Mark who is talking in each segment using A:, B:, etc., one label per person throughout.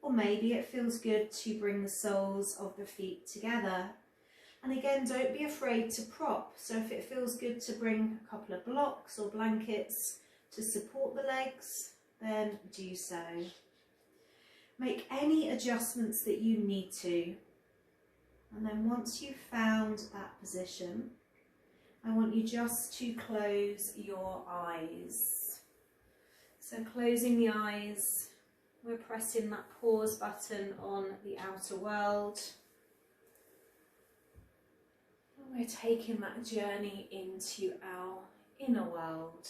A: Or maybe it feels good to bring the soles of the feet together. And again, don't be afraid to prop. So if it feels good to bring a couple of blocks or blankets to support the legs, then do so. Make any adjustments that you need to. And then once you've found that position, I want you just to close your eyes. So closing the eyes, we're pressing that pause button on the outer world. And we're taking that journey into our inner world.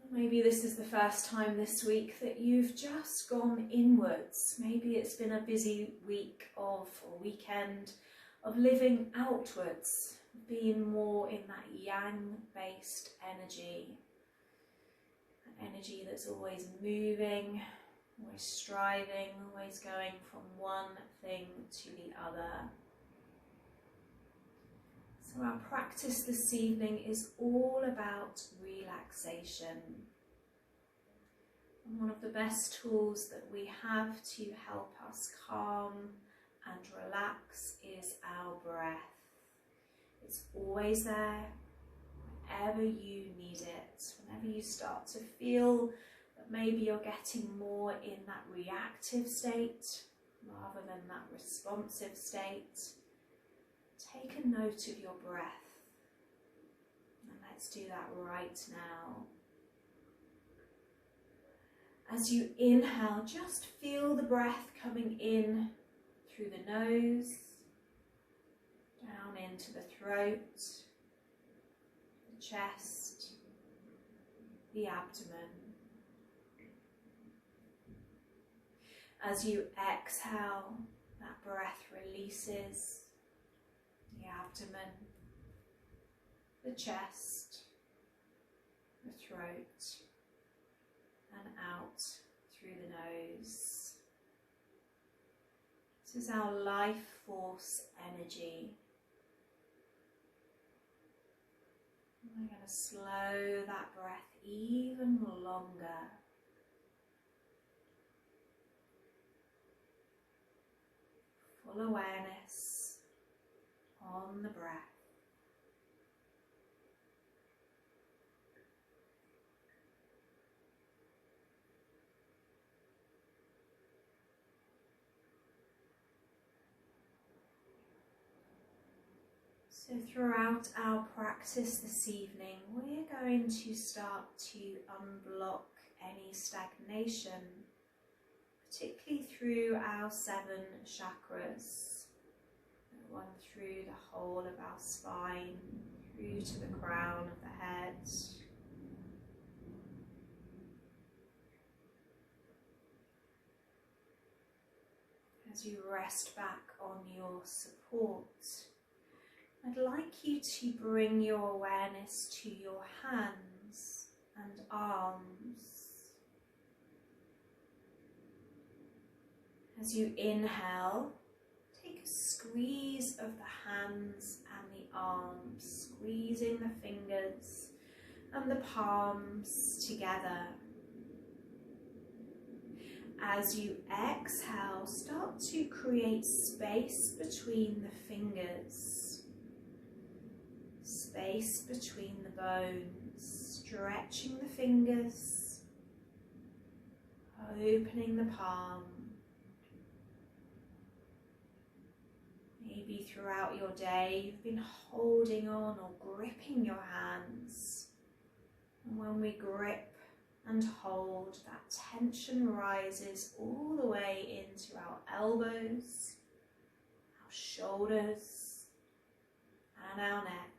A: Maybe this is the first time this week that you've just gone inwards. Maybe it's been a busy week or weekend of living outwards, being more in that yang-based energy. An energy that's always moving, always striving, always going from one thing to the other. So our practice this evening is all about relaxation. And one of the best tools that we have to help us calm and relax is our breath. It's always there, whenever you need it. Whenever you start to feel that maybe you're getting more in that reactive state rather than that responsive state, take a note of your breath. And let's do that right now. As you inhale, just feel the breath coming in through the nose, down into the throat, the chest, the abdomen. As you exhale, that breath releases the abdomen, the chest, the throat, and out through the nose. This is our life force energy. We're going to slow that breath even longer. Full awareness on the breath. So throughout our practice this evening, we're going to start to unblock any stagnation, particularly through our 7 chakras. One through the whole of our spine, through to the crown of the head. As you rest back on your support, I'd like you to bring your awareness to your hands and arms. As you inhale, take a squeeze of the hands and the arms, squeezing the fingers and the palms together. As you exhale, start to create space between the fingers, space between the bones, stretching the fingers, opening the palm. Maybe throughout your day you've been holding on or gripping your hands. And when we grip and hold, that tension rises all the way into our elbows, our shoulders, and our neck.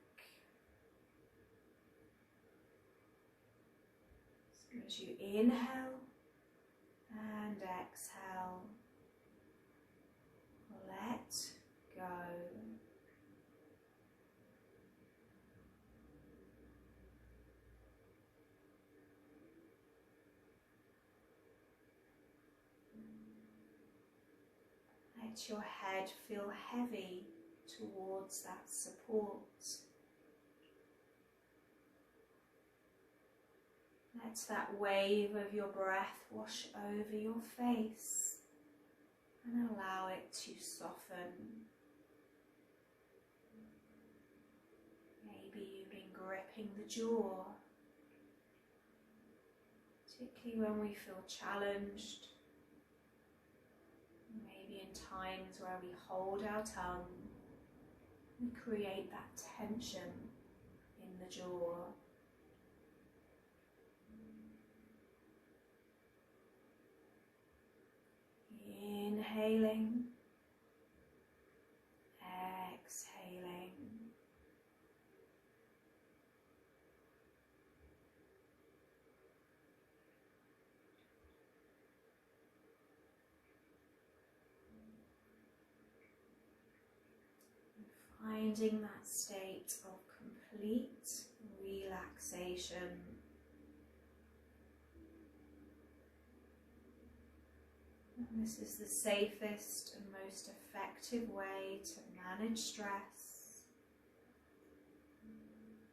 A: So as you inhale and exhale, let go. Let your head feel heavy towards that support. Let that wave of your breath wash over your face and allow it to soften. Maybe you've been gripping the jaw, particularly when we feel challenged. Maybe in times where we hold our tongue, we create that tension in the jaw. Inhaling, exhaling. Finding that state of complete relaxation. And this is the safest and most effective way to manage stress,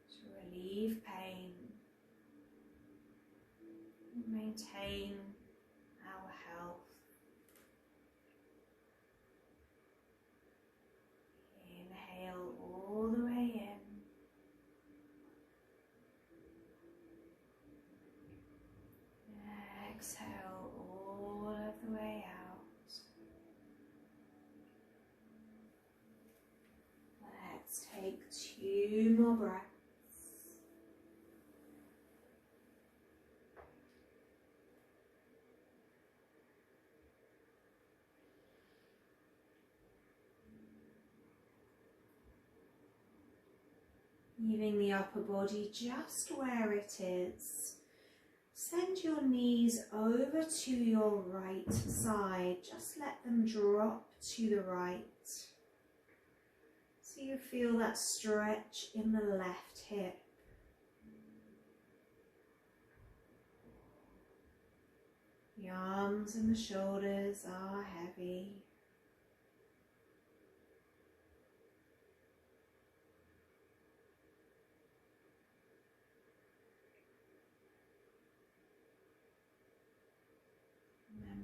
A: to relieve pain, and maintain our health. Inhale all the way in. Exhale all of the way out. Let's take 2 more breaths. Leaving the upper body just where it is. Send your knees over to your right side. Just let them drop to the right. So you feel that stretch in the left hip. The arms and the shoulders are heavy.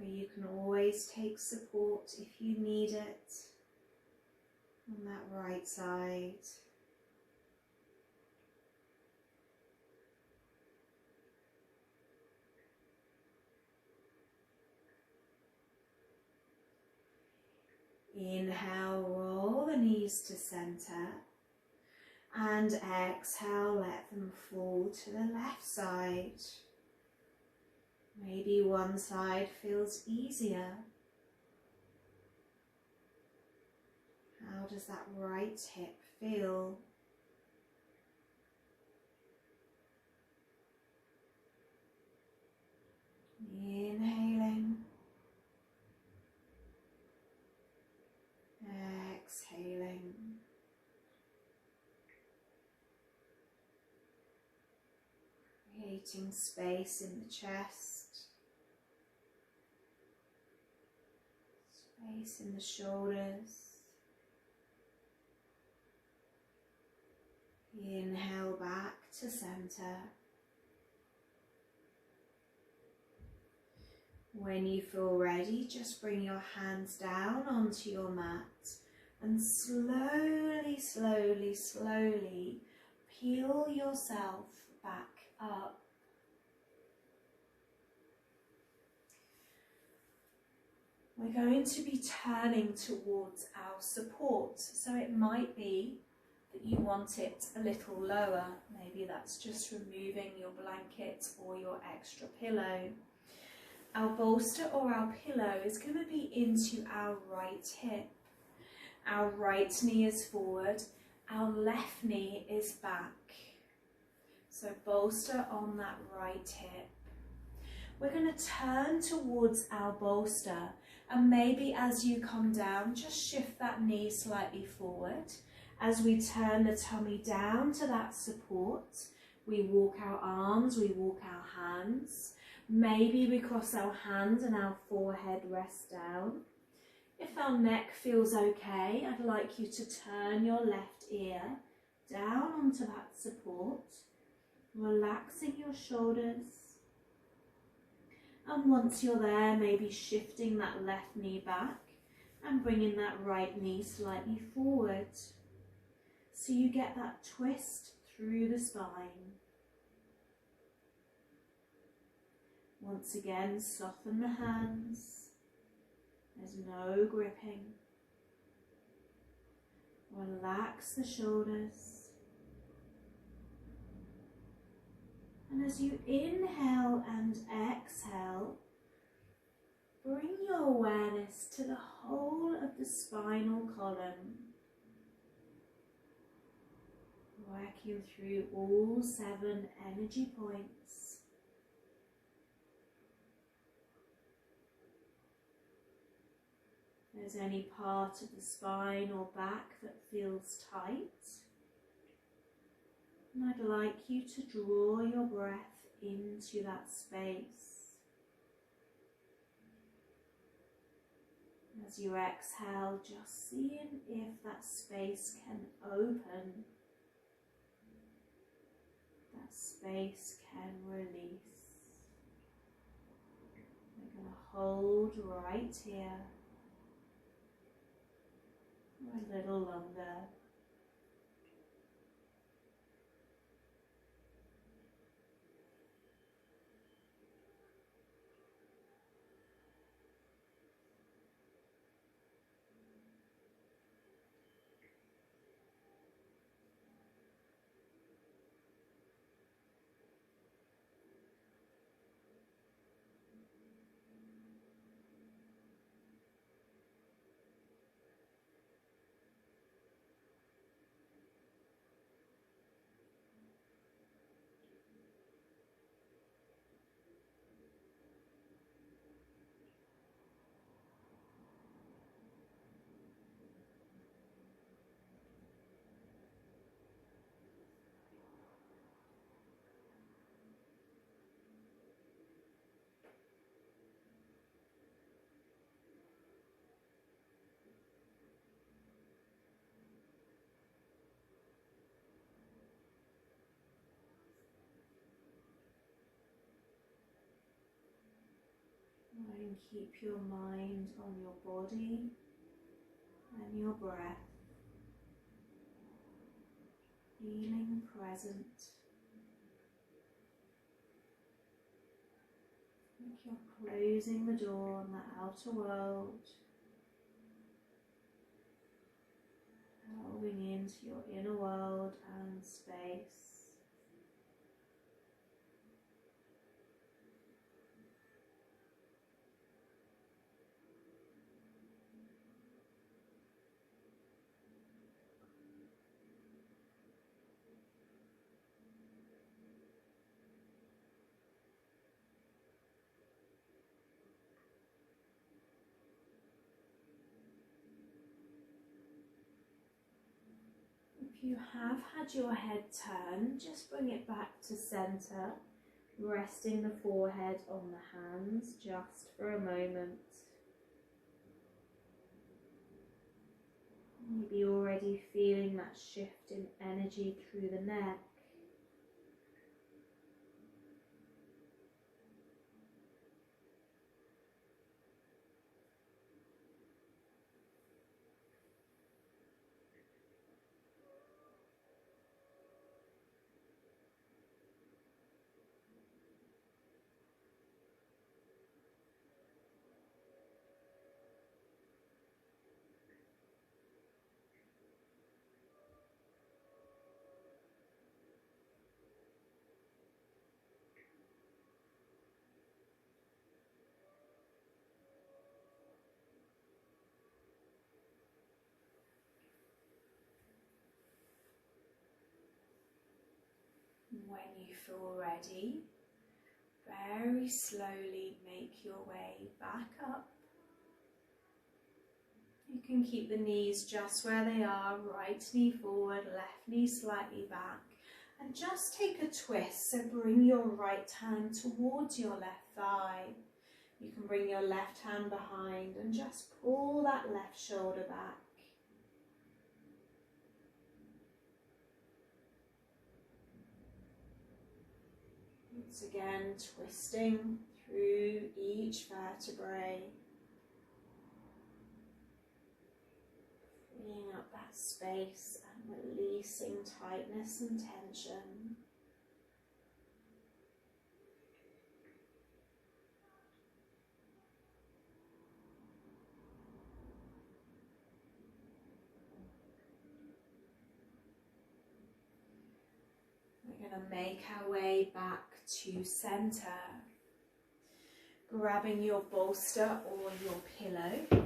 A: You can always take support if you need it on that right side. Inhale, roll the knees to center, and exhale, let them fall to the left side. Maybe one side feels easier. How does that right hip feel? Inhaling. Exhaling. Creating space in the chest. Space in the shoulders. Inhale back to center. When you feel ready, just bring your hands down onto your mat and slowly, slowly, slowly peel yourself back up. We're going to be turning towards our support, so it might be that you want it a little lower. Maybe that's just removing your blanket or your extra pillow. Our bolster or our pillow is going to be into our right hip. Our right knee is forward, our left knee is back. So bolster on that right hip. We're going to turn towards our bolster, and maybe as you come down, just shift that knee slightly forward. As we turn the tummy down to that support, we walk our arms, we walk our hands. Maybe we cross our hands and our forehead rests down. If our neck feels okay, I'd like you to turn your left ear down onto that support, relaxing your shoulders, And once you're there, maybe shifting that left knee back and bringing that right knee slightly forward. So you get that twist through the spine. Once again, soften the hands. There's no gripping. Relax the shoulders. And as you inhale and exhale, bring your awareness to the whole of the spinal column, working through all 7 energy points. If there's any part of the spine or back that feels tight, and I'd like you to draw your breath into that space. As you exhale, just seeing if that space can open, that space can release. We're going to hold right here for a little longer. And keep your mind on your body and your breath, feeling present. Like you're closing the door on the outer world, delving into your inner world and space. If you have had your head turned, just bring it back to center, resting the forehead on the hands just for a moment. Maybe already feeling that shift in energy through the neck. When you feel ready, very slowly make your way back up. You can keep the knees just where they are, right knee forward, left knee slightly back, and just take a twist. So bring your right hand towards your left thigh. You can bring your left hand behind and just pull that left shoulder back. Once again, twisting through each vertebrae, freeing up that space and releasing tightness and tension. We're going to make our way back to center, grabbing your bolster or your pillow.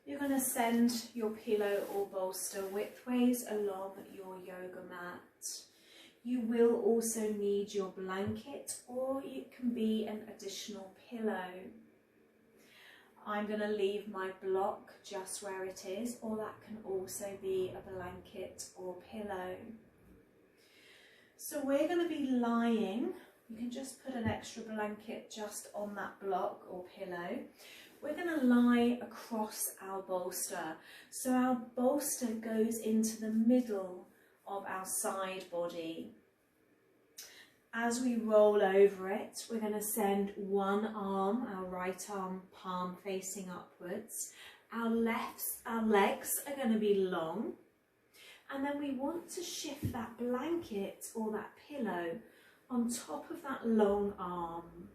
A: You're going to send your pillow or bolster widthways along your yoga mat. You will also need your blanket, or it can be an additional pillow. I'm going to leave my block just where it is, or that can also be a blanket or pillow. So we're going to be lying. You can just put an extra blanket just on that block or pillow. We're going to lie across our bolster. So our bolster goes into the middle of our side body. As we roll over it, we're going to send one arm, our right arm, palm facing upwards. Our legs are going to be long. And then we want to shift that blanket or that pillow on top of that long arm.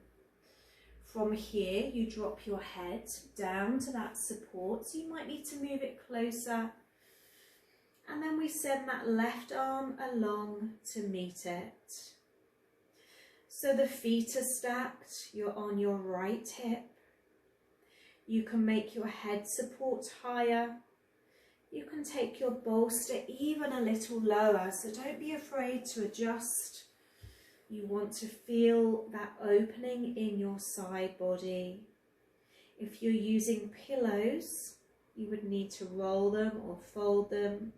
A: From here, you drop your head down to that support. So you might need to move it closer. And then we send that left arm along to meet it. So the feet are stacked. You're on your right hip. You can make your head support higher. You can take your bolster even a little lower, so don't be afraid to adjust. You want to feel that opening in your side body. If you're using pillows, you would need to roll them or fold them.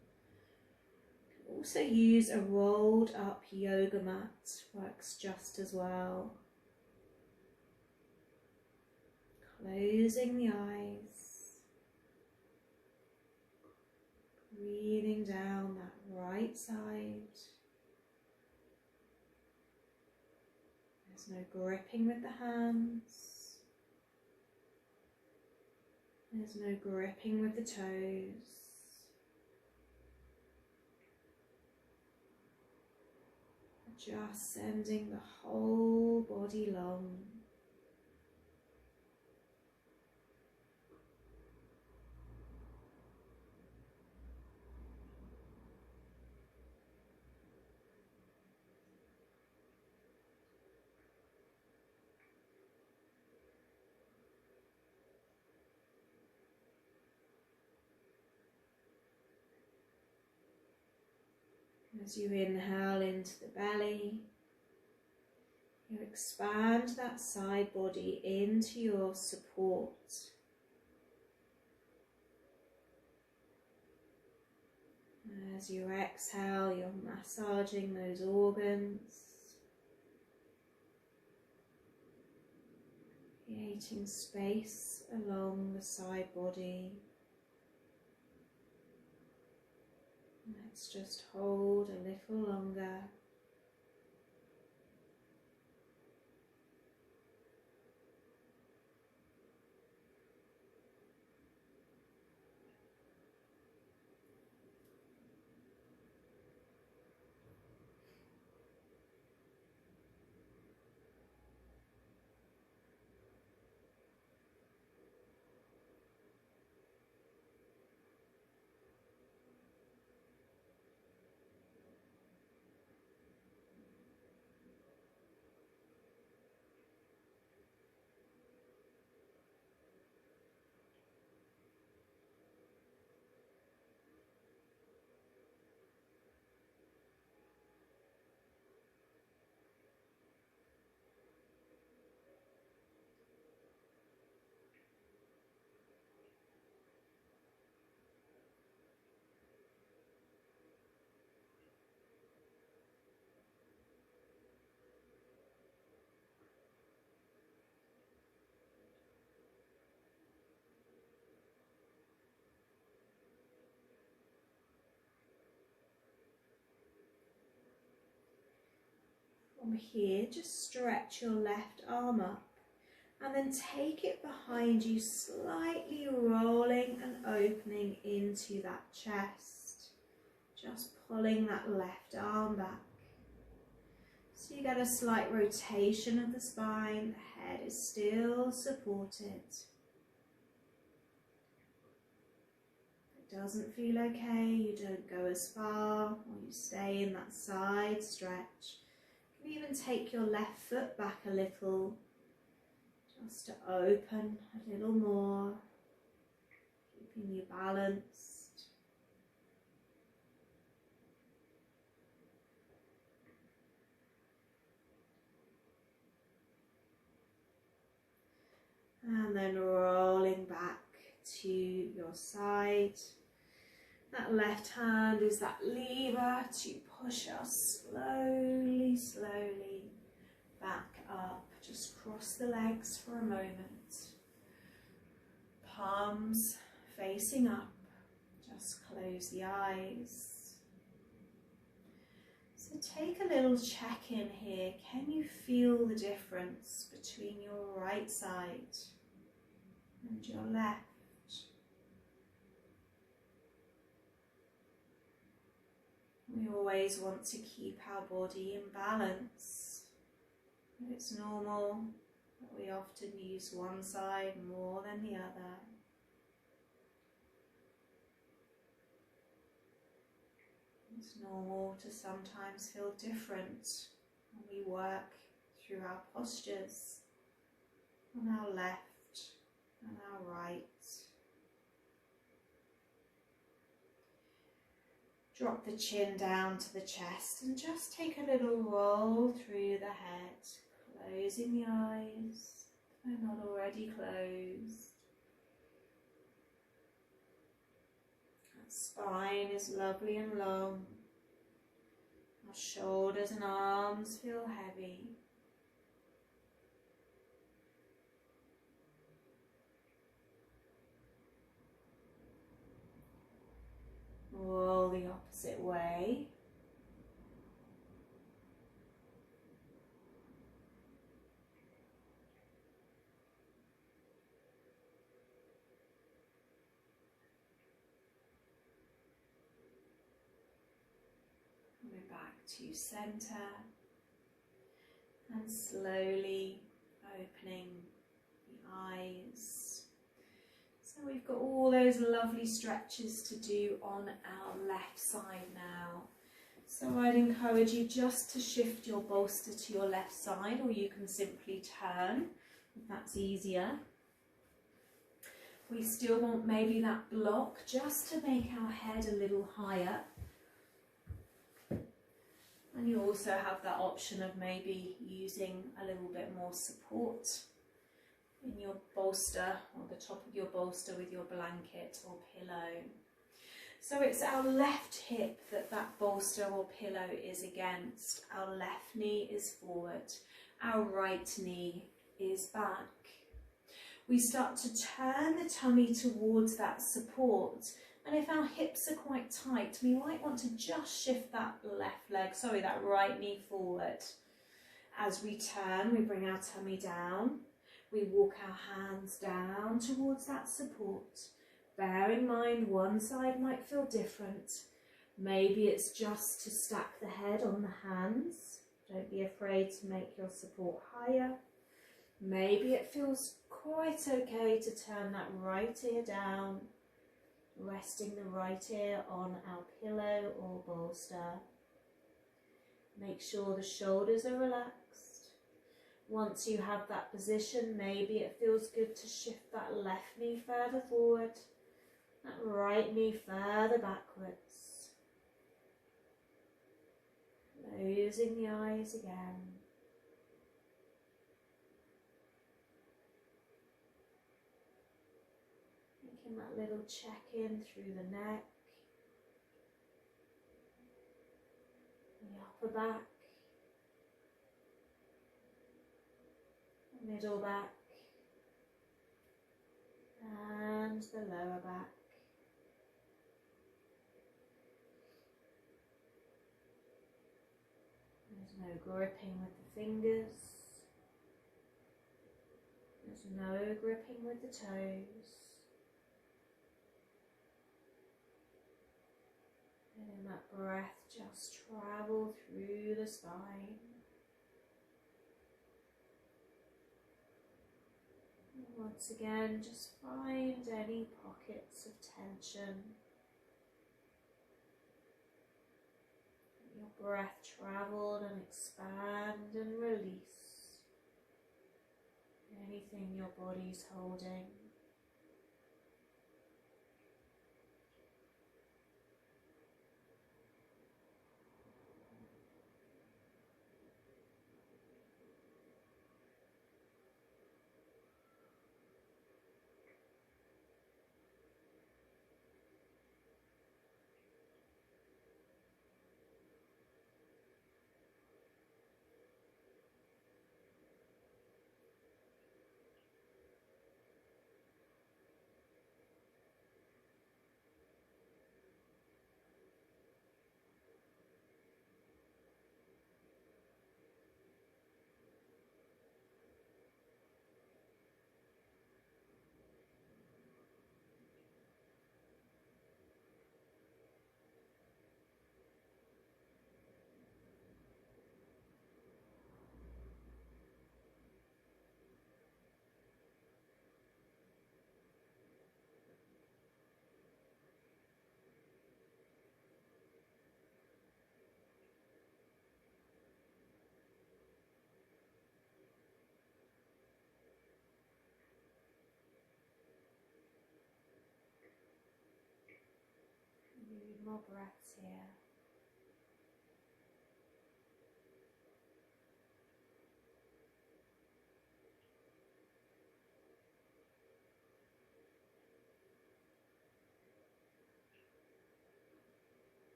A: You can also use a rolled up yoga mat, works just as well. Closing the eyes. Breathing down that right side. There's no gripping with the hands. There's no gripping with the toes. Just sending the whole body long. As you inhale into the belly, you expand that side body into your support. As you exhale, you're massaging those organs, creating space along the side body. Let's just hold a little longer. From here, just stretch your left arm up And then take it behind you, slightly rolling and opening into that chest. Just pulling that left arm back. So you get a slight rotation of the spine, the head is still supported. If it doesn't feel okay, you don't go as far, or you stay in that side stretch. You can even take your left foot back a little, just to open a little more, keeping you balanced. And then rolling back to your side. That left hand is that lever to push us slowly, slowly back up. Just cross the legs for a moment. Palms facing up. Just close the eyes. So take a little check-in here. Can you feel the difference between your right side and your left? We always want to keep our body in balance. It's normal that we often use one side more than the other. It's normal to sometimes feel different when we work through our postures on our left and our right. Drop the chin down to the chest and just take a little roll through the head, closing the eyes if they're not already closed. That spine is lovely and long. Our shoulders and arms feel heavy. Roll the opposite way. Coming back to center and slowly opening the eyes. So we've got all those lovely stretches to do on our left side now. So I'd encourage you just to shift your bolster to your left side, or you can simply turn if that's easier. We still want maybe that block just to make our head a little higher. And you also have that option of maybe using a little bit more support in your bolster, or the top of your bolster with your blanket or pillow. So it's our left hip that that bolster or pillow is against. Our left knee is forward. Our right knee is back. We start to turn the tummy towards that support. And if our hips are quite tight, we might want to just shift that that right knee forward. As we turn, we bring our tummy down. We walk our hands down towards that support. Bear in mind, one side might feel different. Maybe it's just to stack the head on the hands. Don't be afraid to make your support higher. Maybe it feels quite okay to turn that right ear down, resting the right ear on our pillow or bolster. Make sure the shoulders are relaxed. Once you have that position, maybe it feels good to shift that left knee further forward, that right knee further backwards. Closing the eyes again. Making that little check-in through the neck, the upper back, middle back, and the lower back. There's no gripping with the fingers. No gripping with the toes. Letting that breath just travel through the spine. And once again, just find any pockets of tension. Let your breath travel and expand and release anything your body's holding. More breaths here.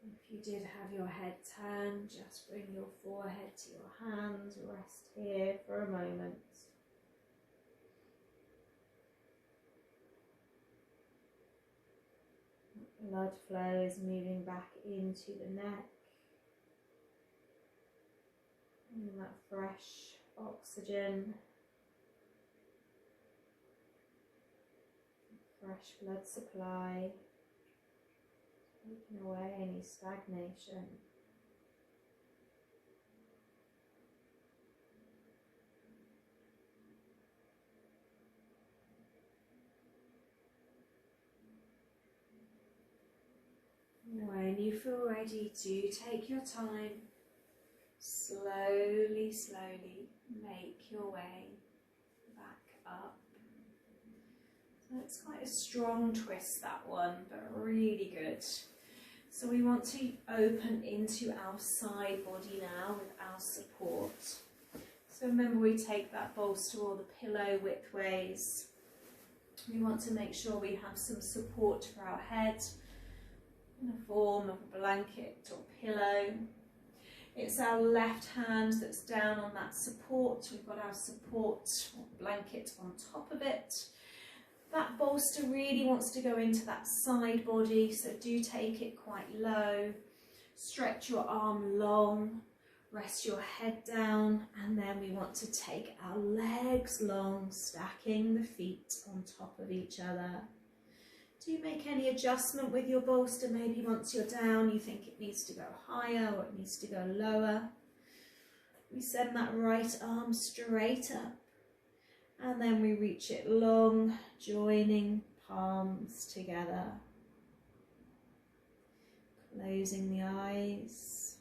A: If you did have your head turned, just bring your forehead to your hands, rest here for a moment. Blood flow is moving back into the neck. And that fresh oxygen, fresh blood supply, taking away any stagnation. When you feel ready to take your time, slowly, slowly make your way back up. So it's quite a strong twist, that one, but really good. So we want to open into our side body now with our support. So remember, we take that bolster or the pillow widthways. We want to make sure we have some support for our head in the form of a blanket or pillow. It's our left hand that's down on that support. We've got our support blanket on top of it. That bolster really wants to go into that side body, so do take it quite low. Stretch your arm long, rest your head down, and then we want to take our legs long, stacking the feet on top of each other. Do make any adjustment with your bolster. Maybe once you're down you think it needs to go higher or it needs to go lower. We send that right arm straight up and then we reach it long, joining palms together. Closing the eyes.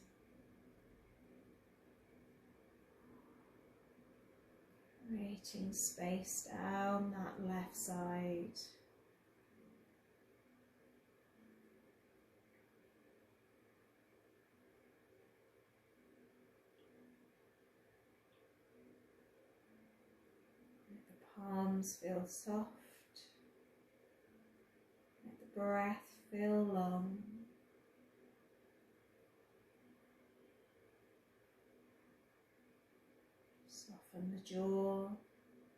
A: Creating space down that left side. Palms feel soft, let the breath feel long. Soften the jaw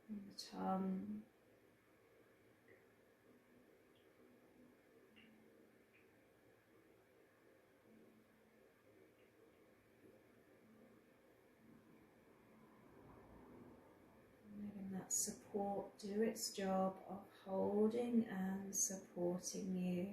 A: and the tongue. Letting that support do its job of holding and supporting you.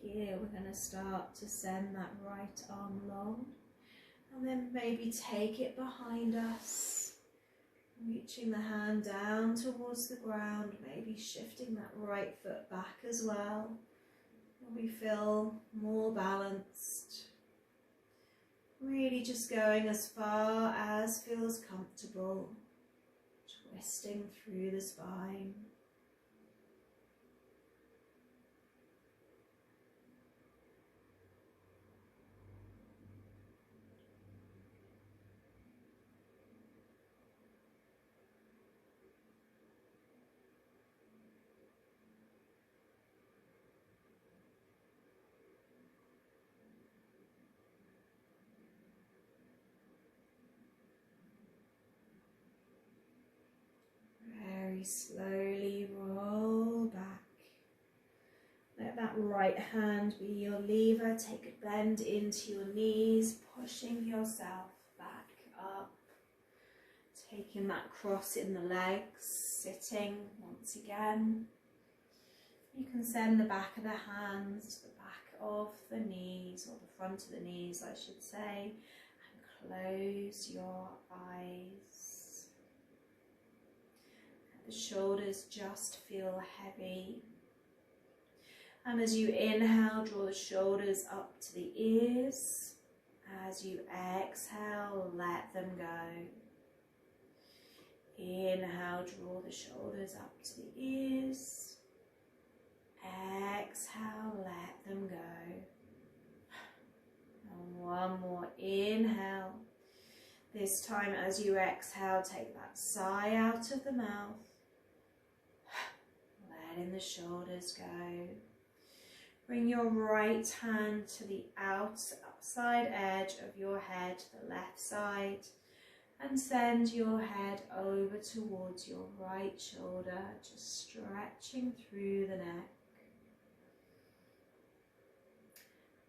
A: Here we're going to start to send that right arm long, and then maybe take it behind us, reaching the hand down towards the ground, maybe shifting that right foot back as well, and we feel more balanced. Really just going as far as feels comfortable, twisting through the spine. Very slowly roll back. Let that right hand be your lever. Take a bend into your knees, pushing yourself back up. Taking that cross in the legs, sitting once again. You can send the back of the hands to the back of the knees, or the front of the knees I should say, and close your eyes. Let the shoulders just feel heavy. And as you inhale, draw the shoulders up to the ears. As you exhale, let them go. Inhale, draw the shoulders up to the ears. Exhale, let them go. And one more inhale. This time as you exhale, take that sigh out of the mouth. Letting the shoulders go. Bring your right hand to the outside edge of your head, the left side, and send your head over towards your right shoulder, just stretching through the neck.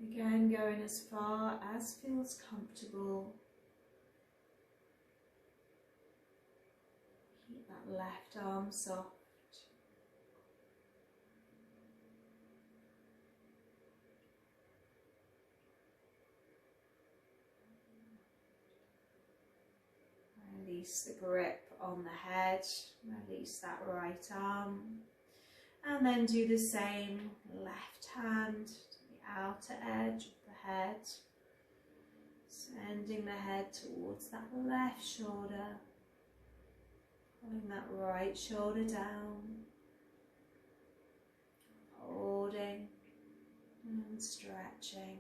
A: Again, going as far as feels comfortable. Keep that left arm soft. Release the grip on the head, release that right arm, and then do the same left hand to the outer edge of the head, sending the head towards that left shoulder, pulling that right shoulder down, holding and stretching.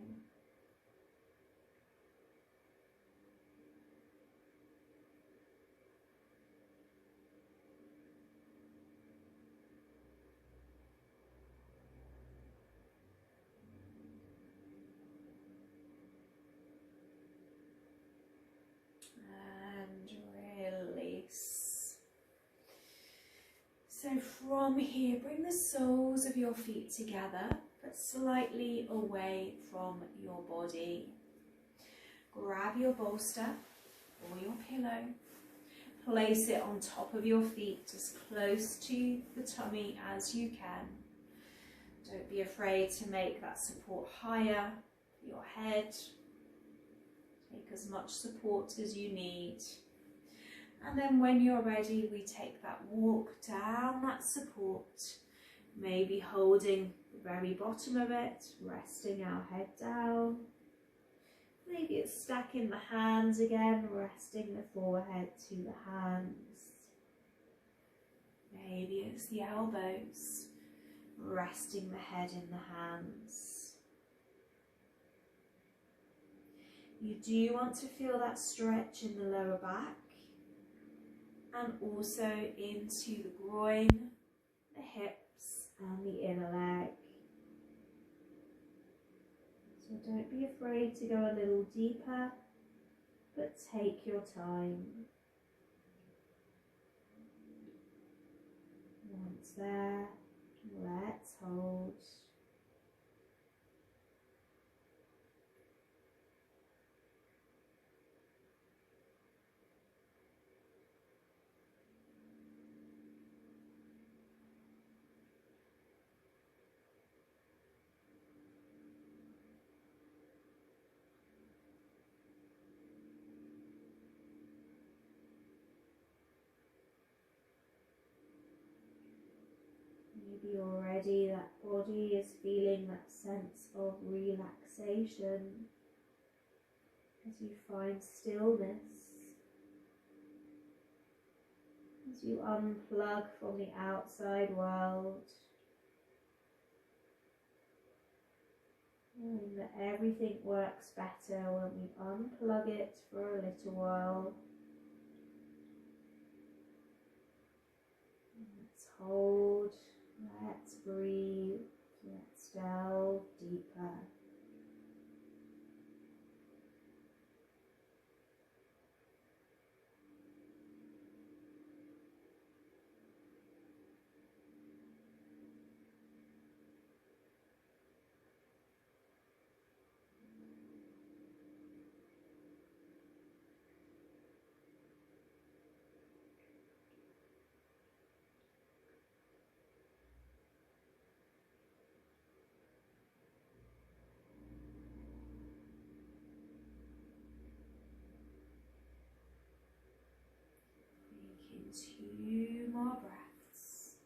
A: Release. So from here, bring the soles of your feet together, but slightly away from your body. Grab your bolster or your pillow. Place it on top of your feet, as close to the tummy as you can. Don't be afraid to make that support higher for your head Take as much support as you need. And then when you're ready, we take that walk down that support, maybe holding the very bottom of it, resting our head down. Maybe it's stacking the hands again, resting the forehead to the hands. Maybe it's the elbows, resting the head in the hands. You do want to feel that stretch in the lower back and also into the groin, the hips and the inner leg. So don't be afraid to go a little deeper, but take your time. Once there, let's hold. Maybe already that body is feeling that sense of relaxation as you find stillness, as you unplug from the outside world, knowing that everything works better when we unplug it for a little while. Let's hold. Let's breathe, let's delve deeper. Taking 2 more breaths.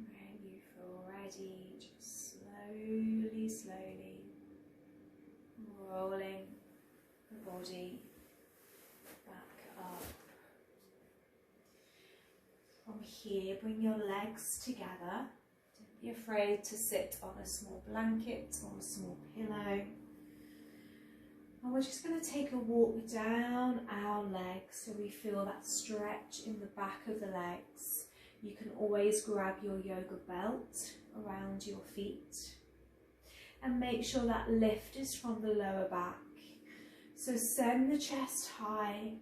A: When you feel ready, just slowly, slowly rolling the body back up. From here, bring your legs together. Don't be afraid to sit on a small blanket or a small pillow. And we're just going to take a walk down our legs so we feel that stretch in the back of the legs. You can always grab your yoga belt around your feet and make sure that lift is from the lower back. So send the chest high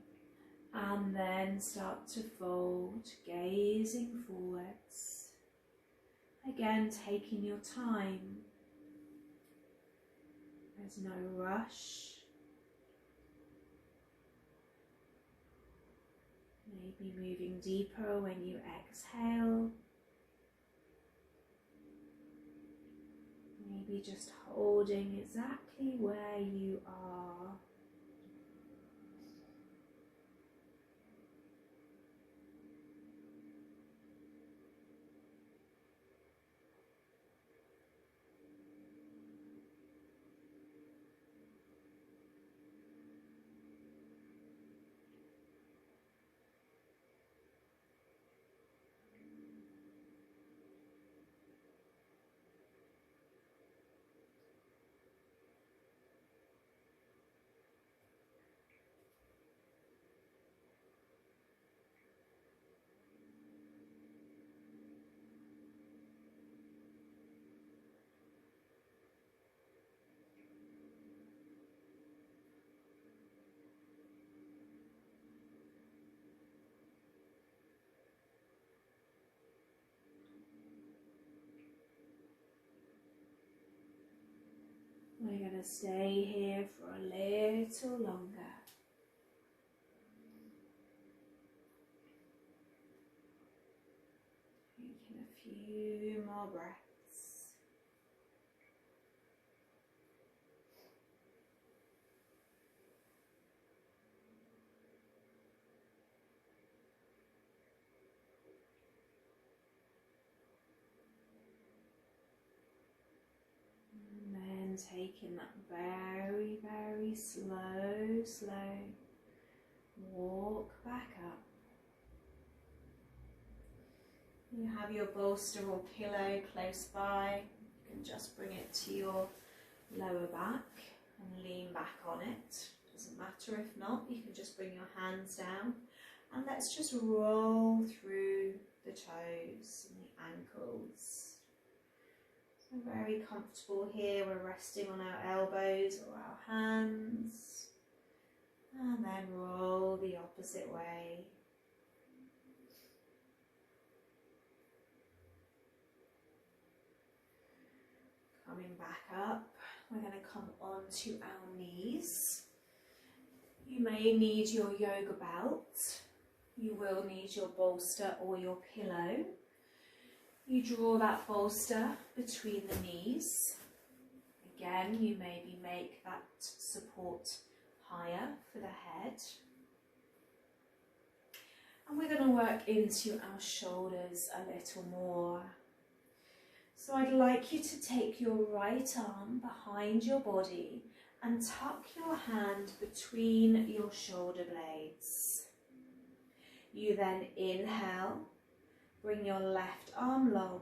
A: and then start to fold, gazing forwards. Again, taking your time. There's no rush. Maybe moving deeper when you exhale. Maybe just holding exactly where you are. We're going to stay here for a little longer. few more breaths. And then taking that very, very slow walk back up. You have your bolster or pillow close by. You can just bring it to your lower back and lean back on it. Doesn't matter if not, you can just bring your hands down and let's just roll through the toes and the ankles. So very comfortable here, we're resting on our elbows or our hands and then roll the opposite way. Coming back up, we're going to come onto our knees. You may need your yoga belt. You will need your bolster or your pillow. You draw that bolster between the knees. Again, you maybe make that support higher for the head. And we're going to work into our shoulders a little more. So I'd like you to take your right arm behind your body and tuck your hand between your shoulder blades. You then inhale, bring your left arm long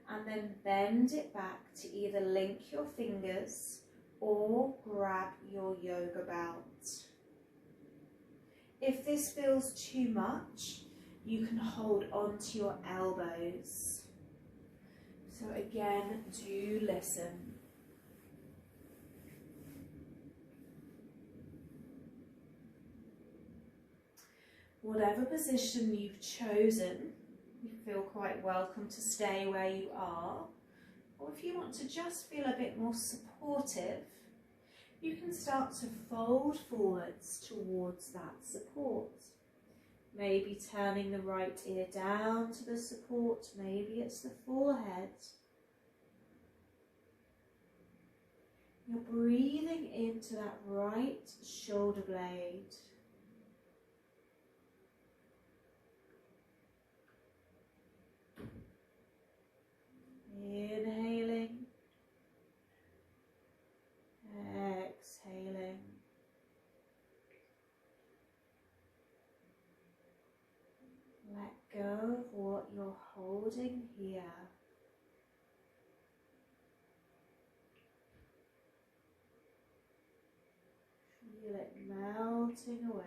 A: and then bend it back to either link your fingers or grab your yoga belt. If this feels too much, you can hold onto your elbows. So again, do listen. Whatever position you've chosen, you feel quite welcome to stay where you are. Or if you want to just feel a bit more supportive, you can start to fold forwards towards that support. Maybe turning the right ear down to the support, maybe it's the forehead. You're breathing into that right shoulder blade. Inhaling, exhaling. Let go of what you're holding here. Feel it melting away.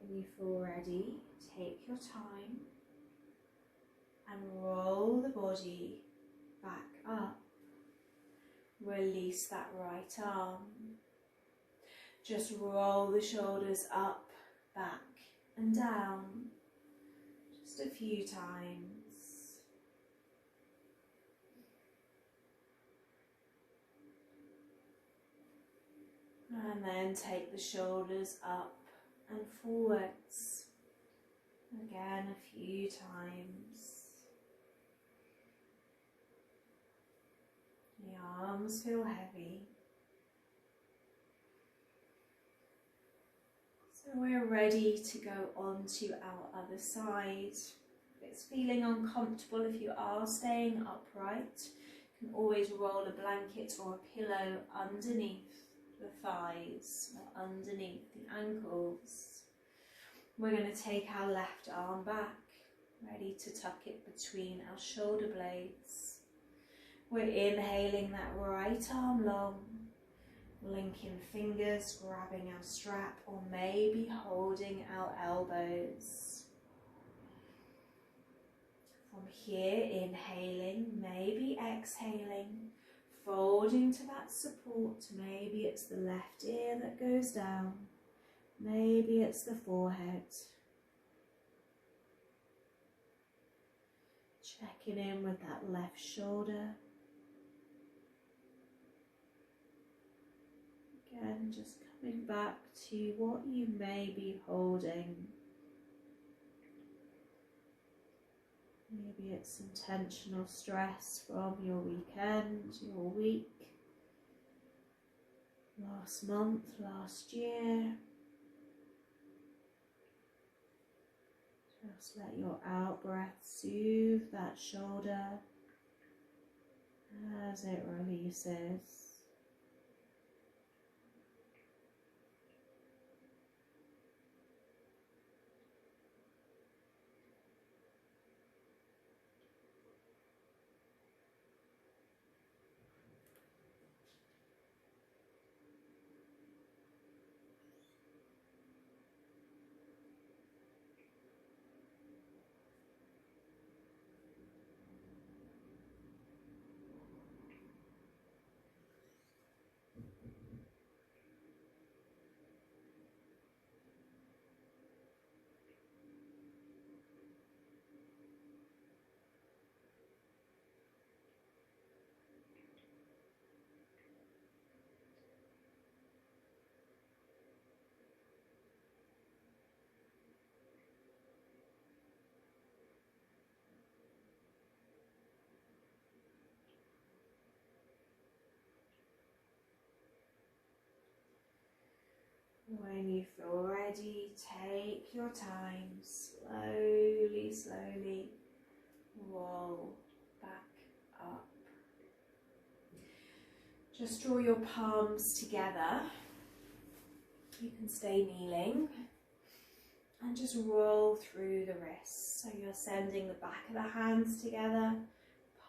A: When you feel ready, take your time and roll the body back up. Release that right arm. Just roll the shoulders up, back and down. Just a few times. And then take the shoulders up and forwards. Again, a few times. The arms feel heavy. So So we're ready to go on to our other side. If it's feeling uncomfortable, if you are staying upright, you can always roll a blanket or a pillow underneath the thighs or underneath the ankles. We're going to take our left arm back, ready to tuck it between our shoulder blades. We're inhaling that right arm long, linking fingers, grabbing our strap, or maybe holding our elbows. From here, inhaling, maybe exhaling, folding to that support. Maybe it's the left ear that goes down. Maybe it's the forehead. Checking in with that left shoulder. Again, just coming back to what you may be holding. Maybe it's some tensional stress from your weekend, your week, last month, last year. Just let your out breath soothe that shoulder as it releases. When you feel ready, take your time, slowly, slowly roll back up. Just draw your palms together. You can stay kneeling and just roll through the wrists. So you're sending the back of the hands together,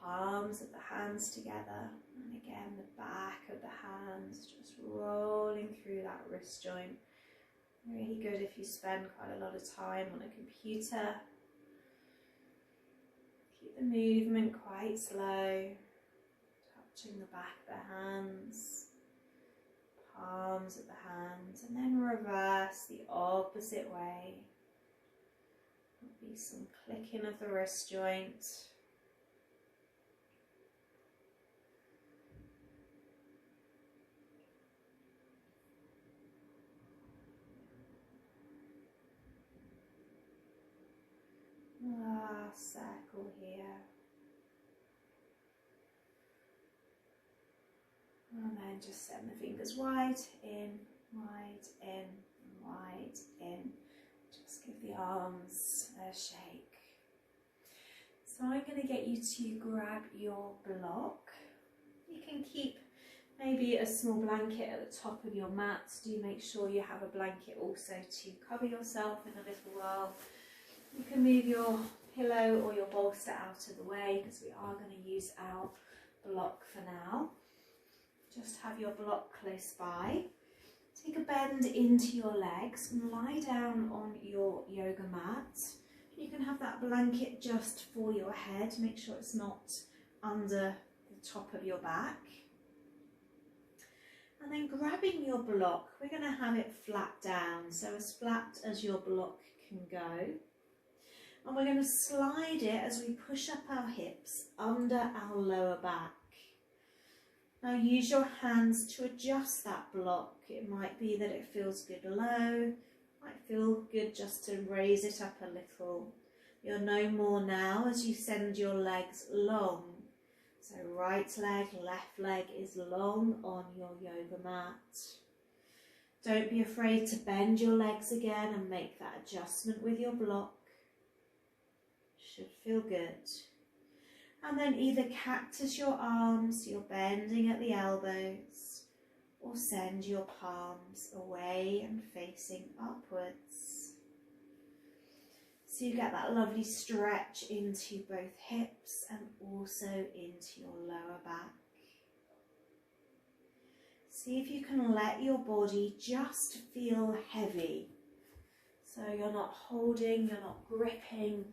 A: palms of the hands together, and again the back of the hands just rolling through that wrist joint. Really good if you spend quite a lot of time on a computer. Keep the movement quite slow, touching the back of the hands, palms of the hands, and then reverse the opposite way. There'll be some clicking of the wrist joint. Last circle here. And then just send the fingers wide in, wide in, wide in. Just give the arms a shake. So I'm going to get you to grab your block. You can keep maybe a small blanket at the top of your mat. Do make sure you have a blanket also to cover yourself in a little while. You can move your pillow or your bolster out of the way because we are going to use our block for now. Just have your block close by. Take a bend into your legs and lie down on your yoga mat. You can have that blanket just for your head. Make sure it's not under the top of your back. And then grabbing your block, we're going to have it flat down, so as flat as your block can go. And we're going to slide it as we push up our hips under our lower back. Now use your hands to adjust that block. It might be that it feels good low, might feel good just to raise it up a little. You'll know more now as you send your legs long. So right leg, left leg is long on your yoga mat. Don't be afraid to bend your legs again and make that adjustment with your block. Should feel good. And then either cactus your arms, you're bending at the elbows, or send your palms away and facing upwards. So you get that lovely stretch into both hips and also into your lower back. See if you can let your body just feel heavy. So you're not holding, you're not gripping,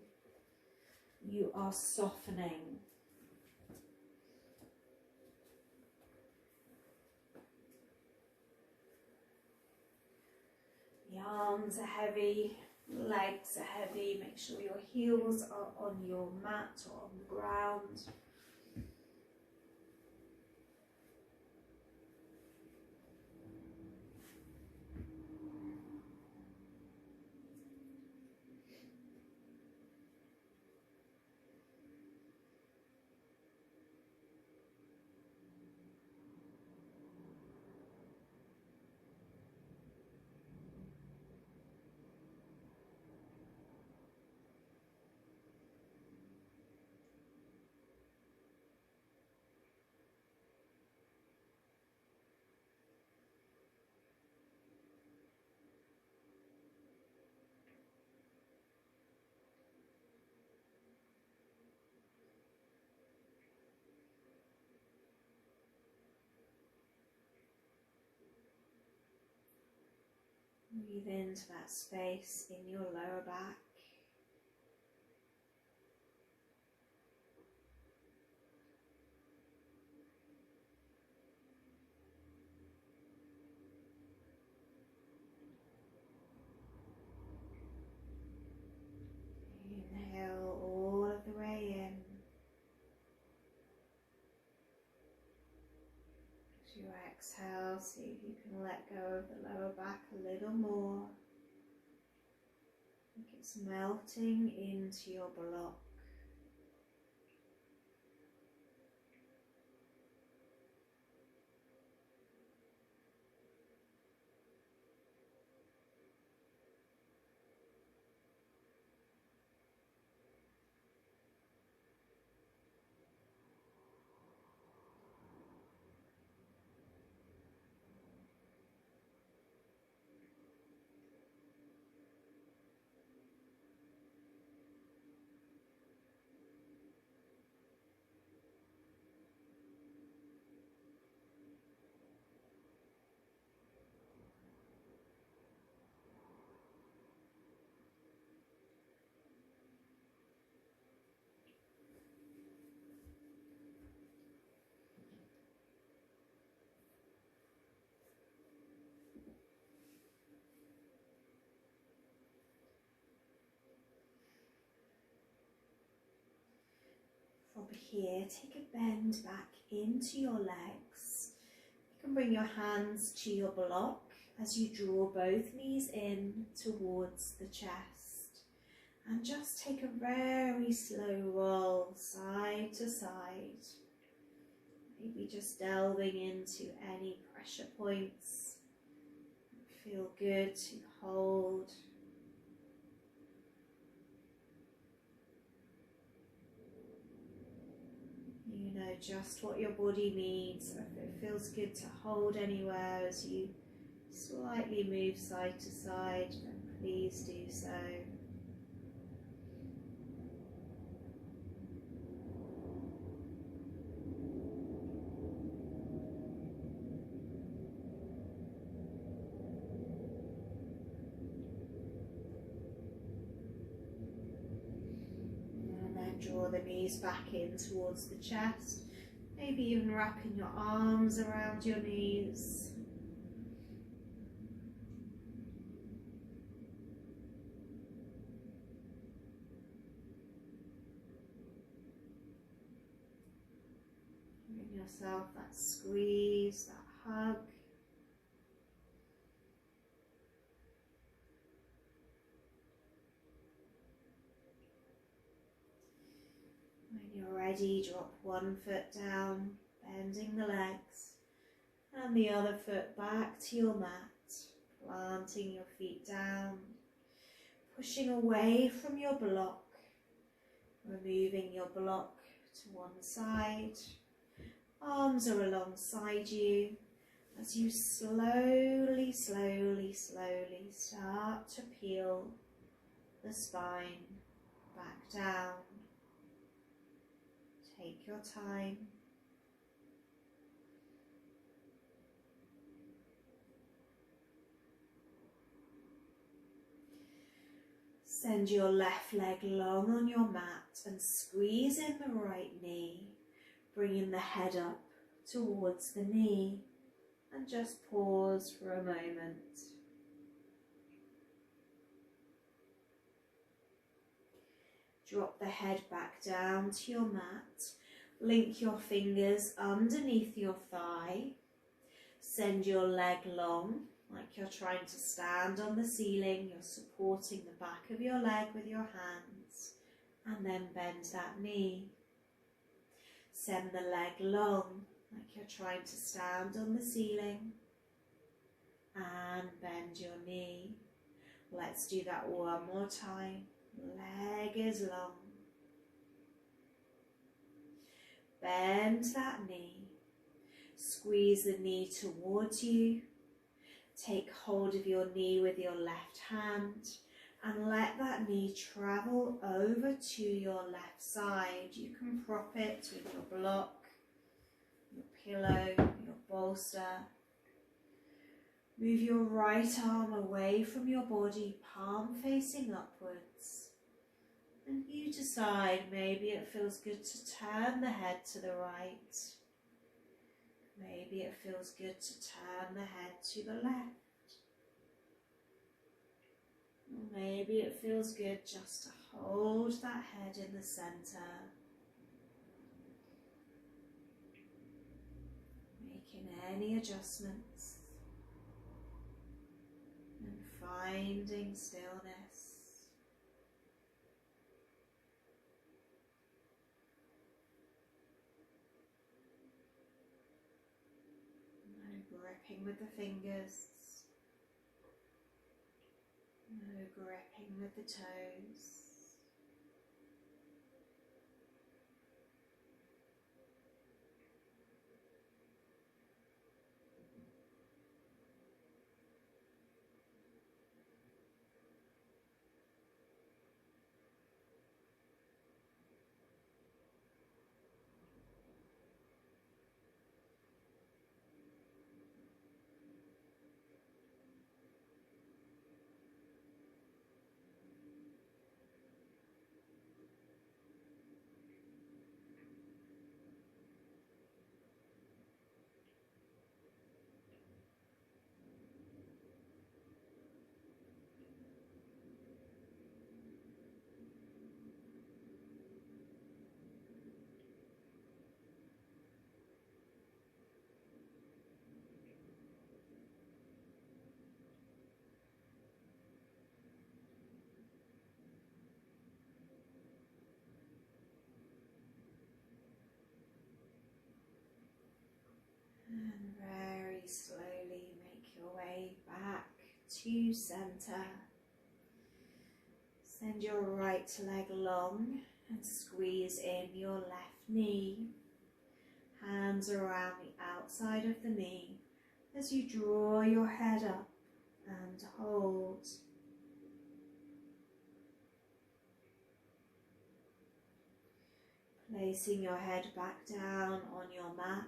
A: you are softening. The arms are heavy, legs are heavy. Make sure your heels are on your mat or on the ground. Breathe into that space in your lower back. Inhale all of the way in. As you exhale, see if you can let go of the lower back a little more. Like it's melting into your block. From here, take a bend back into your legs. You can bring your hands to your block as you draw both knees in towards the chest. And just take a very slow roll side to side. Maybe just delving into any pressure points. Feel good to hold. You know just what your body needs. If it feels good to hold anywhere as you slightly move side to side, then please do so. Draw the knees back in towards the chest, maybe even wrapping your arms around your knees. Giving yourself that squeeze, that hug. When you're ready, drop one foot down, bending the legs, and the other foot back to your mat. planting your feet down, pushing away from your block, removing your block to one side. Arms are alongside you as you slowly, slowly, slowly start to peel the spine back down. Take your time. Send your left leg long on your mat and squeeze in the right knee, bringing the head up towards the knee, and just pause for a moment. Drop the head back down to your mat, link your fingers underneath your thigh, send your leg long, like you're trying to stand on the ceiling. You're supporting the back of your leg with your hands, and then bend that knee. Send the leg long, like you're trying to stand on the ceiling, and bend your knee. Let's do that one more time. Leg is long. Bend that knee. Squeeze the knee towards you. Take hold of your knee with your left hand and let that knee travel over to your left side. You can prop it with your block, your pillow, your bolster. Move your right arm away from your body, palm facing upwards. And you decide, maybe it feels good to turn the head to the right. Maybe it feels good to turn the head to the left. Or maybe it feels good just to hold that head in the center. Making any adjustments and finding stillness. Gripping with the fingers, no gripping with the toes. And very slowly make your way back to center. Send your right leg long and squeeze in your left knee. Hands around the outside of the knee as you draw your head up and hold. Placing your head back down on your mat.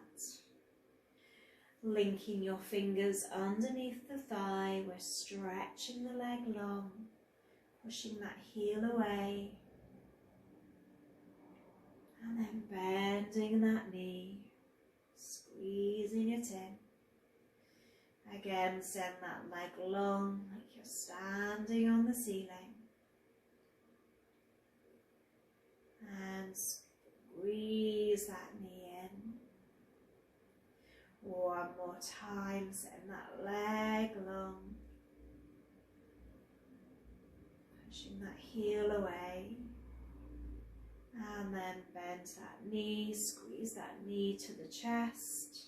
A: Linking your fingers underneath the thigh, we're stretching the leg long, pushing that heel away, and then bending that knee, squeezing it in. Again, send that leg long like you're standing on the ceiling, and squeeze that knee in. One more time, send that leg long, pushing that heel away, and then bend that knee, squeeze that knee to the chest,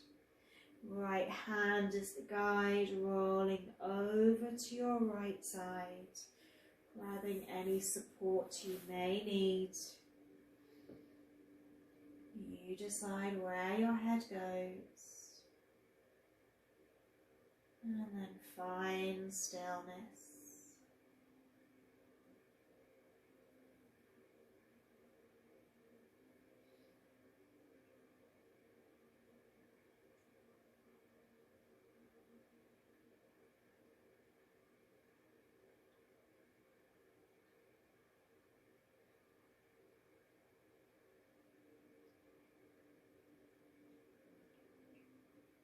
A: Right hand is the guide, rolling over to your right side, grabbing any support you may need. You decide where your head goes, and then find stillness.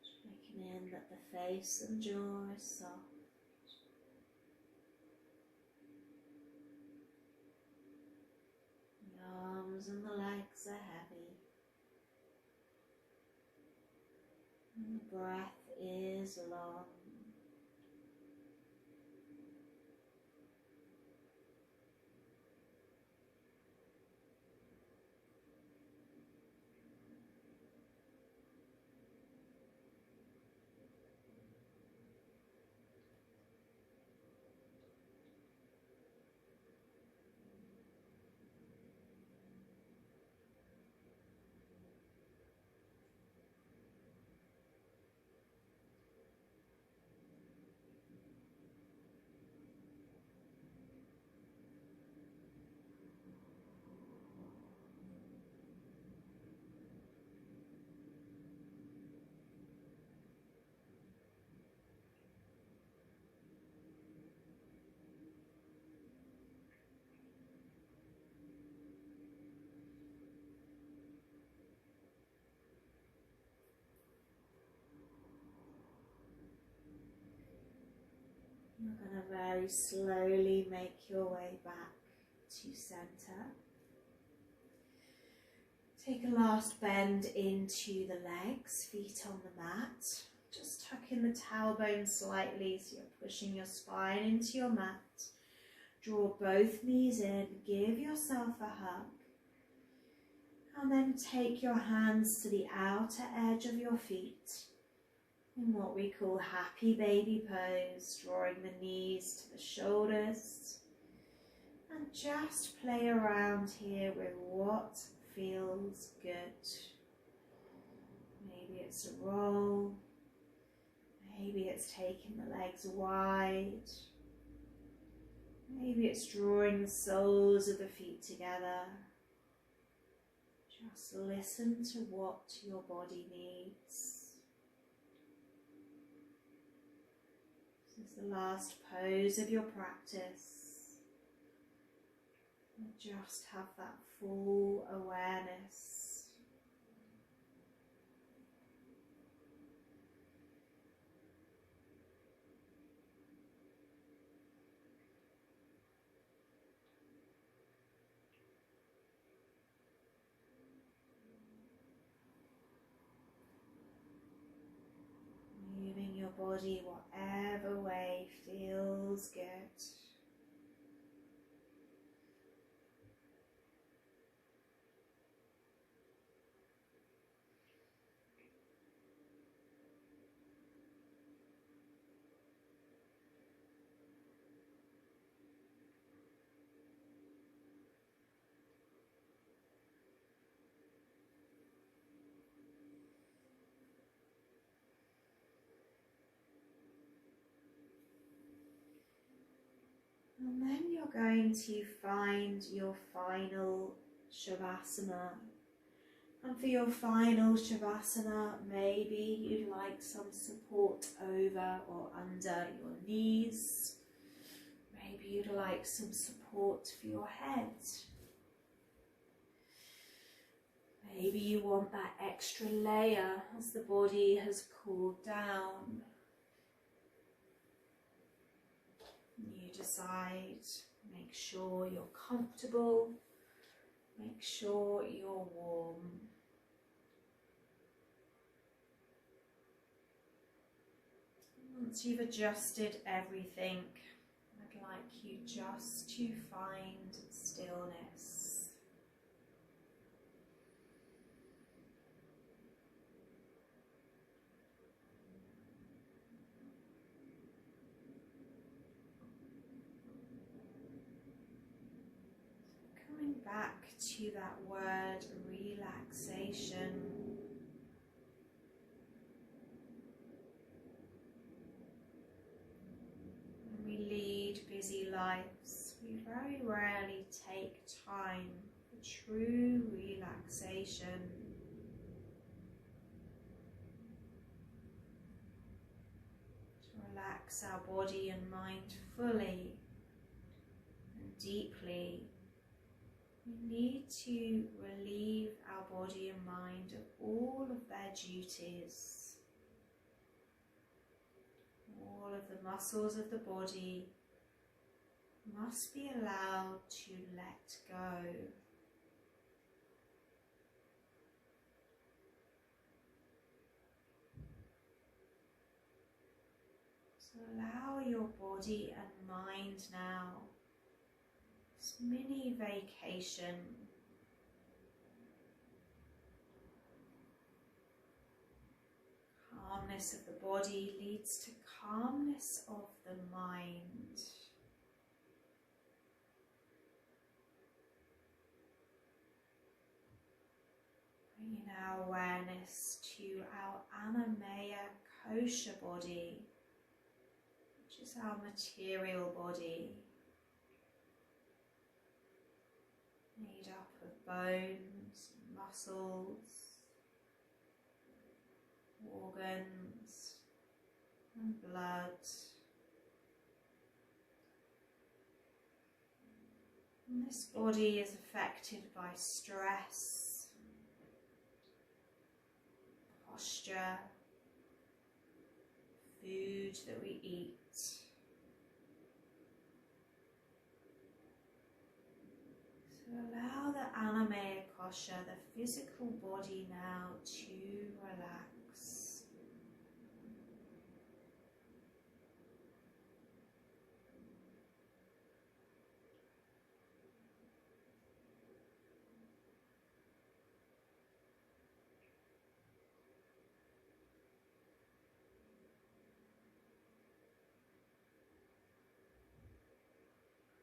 A: Checking in that the face and jaw is soft. The arms and the legs are heavy. And the breath is long. You're going to very slowly make your way back to center. Take a last bend into the legs, feet on the mat. Just tuck in the tailbone slightly so you're pushing your spine into your mat. Draw both knees in, give yourself a hug. And then take your hands to the outer edge of your feet in what we call happy baby pose, drawing the knees to the shoulders. And just play around here with what feels good. Maybe it's a roll, maybe it's taking the legs wide, maybe it's drawing the soles of the feet together. Just listen to what your body needs. This is the last pose of your practice. And just have that full awareness. Moving your body whatever way feels good. And then you're going to find your final Shavasana. And for your final Shavasana, maybe you'd like some support over or under your knees. Maybe you'd like some support for your head. Maybe you want that extra layer as the body has cooled down. You decide, make sure you're comfortable, make sure you're warm. Once you've adjusted everything, I'd like you just to find stillness. to that word relaxation. When we lead busy lives, we very rarely take time for true relaxation. To relax our body and mind fully and deeply, we need to relieve our body and mind of all of their duties. All of the muscles of the body must be allowed to let go. So allow your body and mind now, this mini vacation. Calmness of the body leads to calmness of the mind. Bringing our awareness to our Annamaya kosha body, which is our material body, made up of bones, muscles, organs and blood. And this body is affected by stress, posture, food that we eat. So allow the Annamaya kosha, the physical body now, to relax.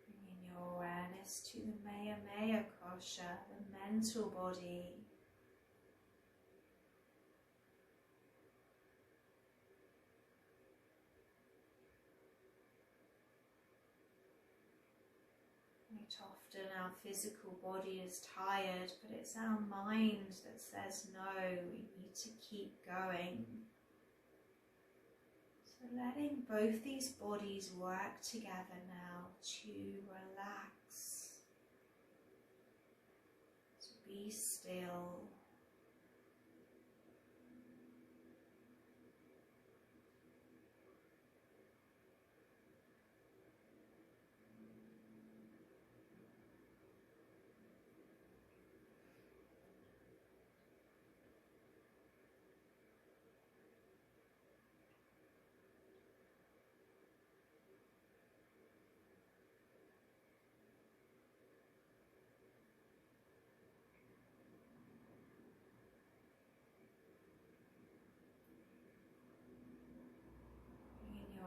A: Bringing your awareness to the Maya kosha, the mental body. Quite often our physical body is tired, but it's our mind that says no, we need to keep going. So letting both these bodies work together now to relax, to be still.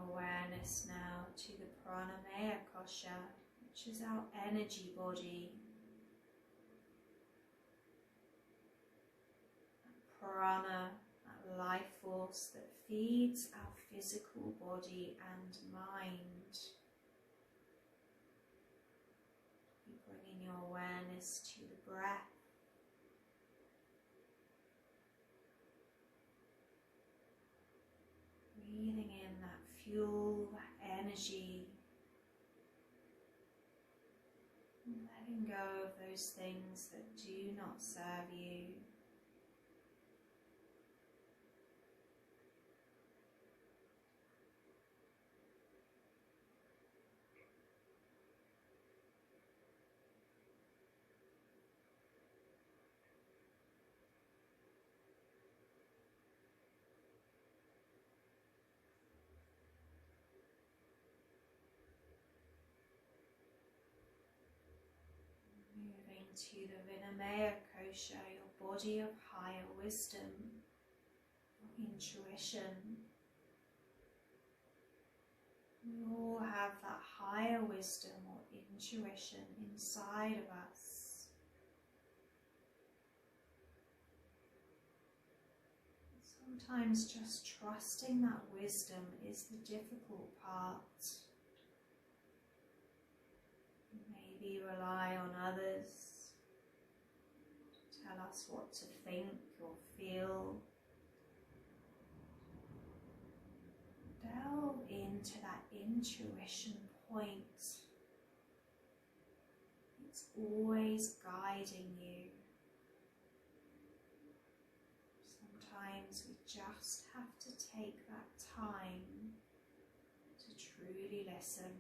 A: Awareness now to the Pranamaya kosha, which is our energy body. That prana, that life force that feeds our physical body and mind. Keep bringing your awareness to the breath. Breathing in that fuel, that energy, and letting go of those things that do not serve you. Moving to the Vinamaya kosha, your body of higher wisdom, your intuition. We all have that higher wisdom or intuition inside of us. Sometimes just trusting that wisdom is the difficult part. Maybe rely on others to tell us what to think or feel. Delve into that intuition point. It's always guiding you. Sometimes we just have to take that time to truly listen.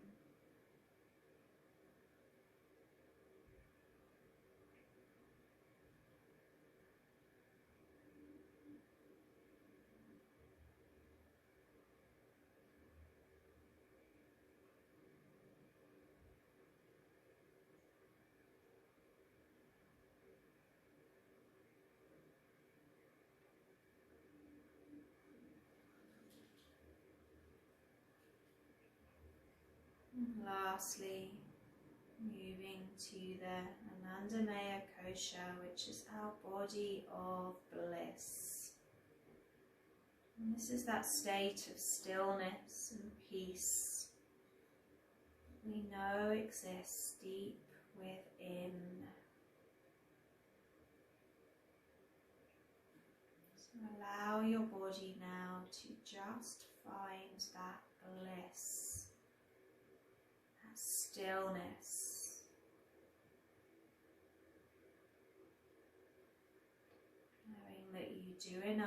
A: And lastly, moving to the Anandamaya Kosha, which is our body of bliss. And this is that state of stillness and peace we know exists deep within. So allow your body now to just find that bliss, that stillness. Knowing that you do enough